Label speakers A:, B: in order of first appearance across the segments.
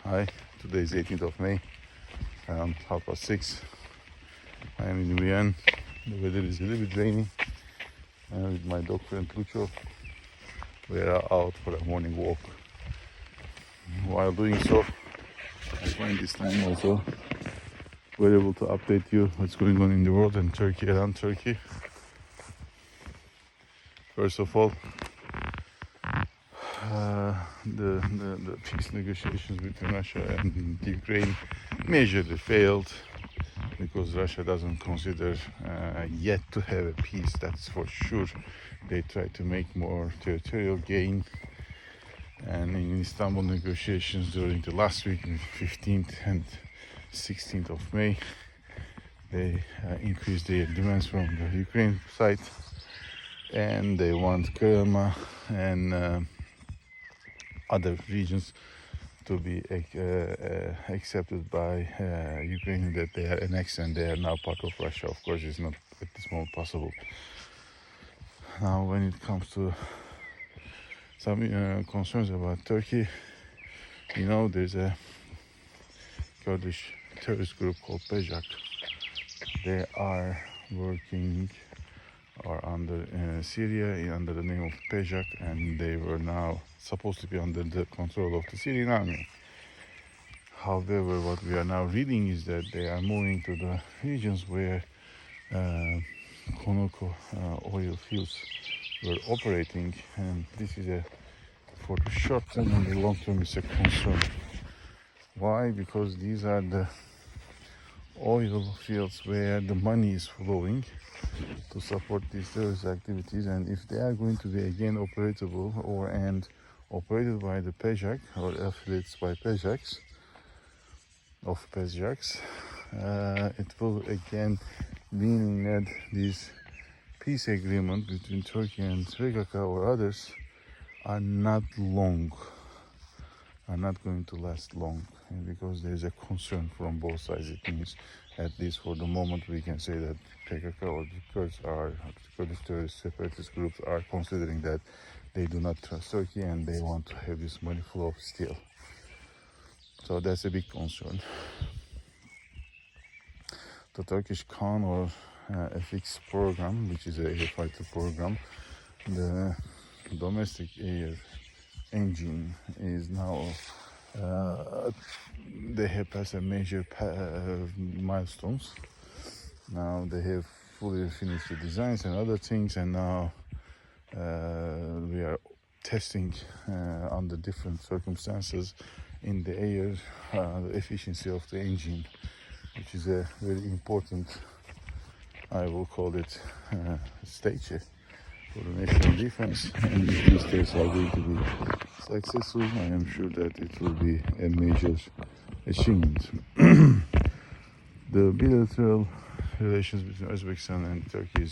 A: Hi, today is 18th of May, around 6:30. I am in Vienna. The weather is a little bit rainy. With my dog friend Lucho, we are out for a morning walk. While doing so, I find this time also we're able to update you what's going on in the world and Turkey, around Turkey. First of all, the peace negotiations between Russia and Ukraine majorly failed because Russia doesn't consider yet to have a peace, that's for sure. They try to make more territorial gain, and in Istanbul negotiations during the last week, 15th and 16th of May, they increased their demands from the Ukraine side, and they want Crimea and other regions to be accepted by Ukraine, that they are annexed and they are now part of Russia. Of course, it's not at this moment possible. Now, when it comes to some concerns about Turkey, you know, there's a Kurdish terrorist group called PJAK. They are working or under Syria under the name of PJAK, and they were now supposed to be under the control of the Syrian army. However, what we are now reading is that they are moving to the regions where Conoco oil fields were operating, and this is for the short term and the long term is a concern. Why? Because these are the oil fields where the money is flowing to support these terrorist activities, and if they are going to be again operatable and operated by the PJAK or affiliates by PJAKs, it will again meaning that this peace agreement between Turkey and PKK or others are not going to last long, because there is a concern from both sides. It means, at least for the moment, we can say that PKK or the Kurdish terrorist separatist groups are considering that they do not trust Turkey and they want to have this money flow still. So that's a big concern. The Turkish Khan or FX program, which is a air fighter program, the domestic air engine is now they have passed a major milestones. Now they have fully finished the designs and other things, and now we are testing under different circumstances in the air the efficiency of the engine, which is a very important, I will call it, stage for the national defense. And if these tests are going to be successful, I am sure that it will be a major achievement. The bilateral relations between Uzbekistan and Turkey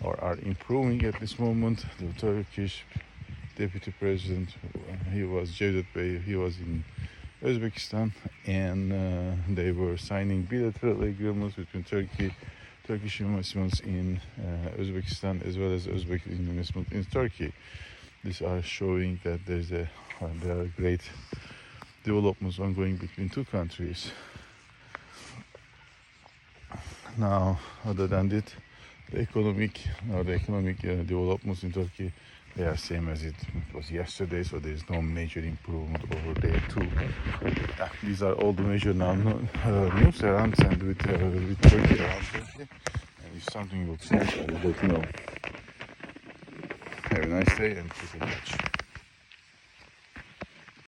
A: are improving at this moment. The Turkish deputy president, he was Cevdet Bey, he was in Uzbekistan, and they were signing bilateral agreements between Turkish investments in Uzbekistan as well as Uzbek investment in Turkey. These are showing that there are great developments ongoing between two countries. Now, other than that, the economic developments in Turkey, they are same as it was yesterday, so there is no major improvement over there too. These are all the major news around and with Turkey around Turkey. And if something will change, I will let you know. Have a nice day and keep in touch.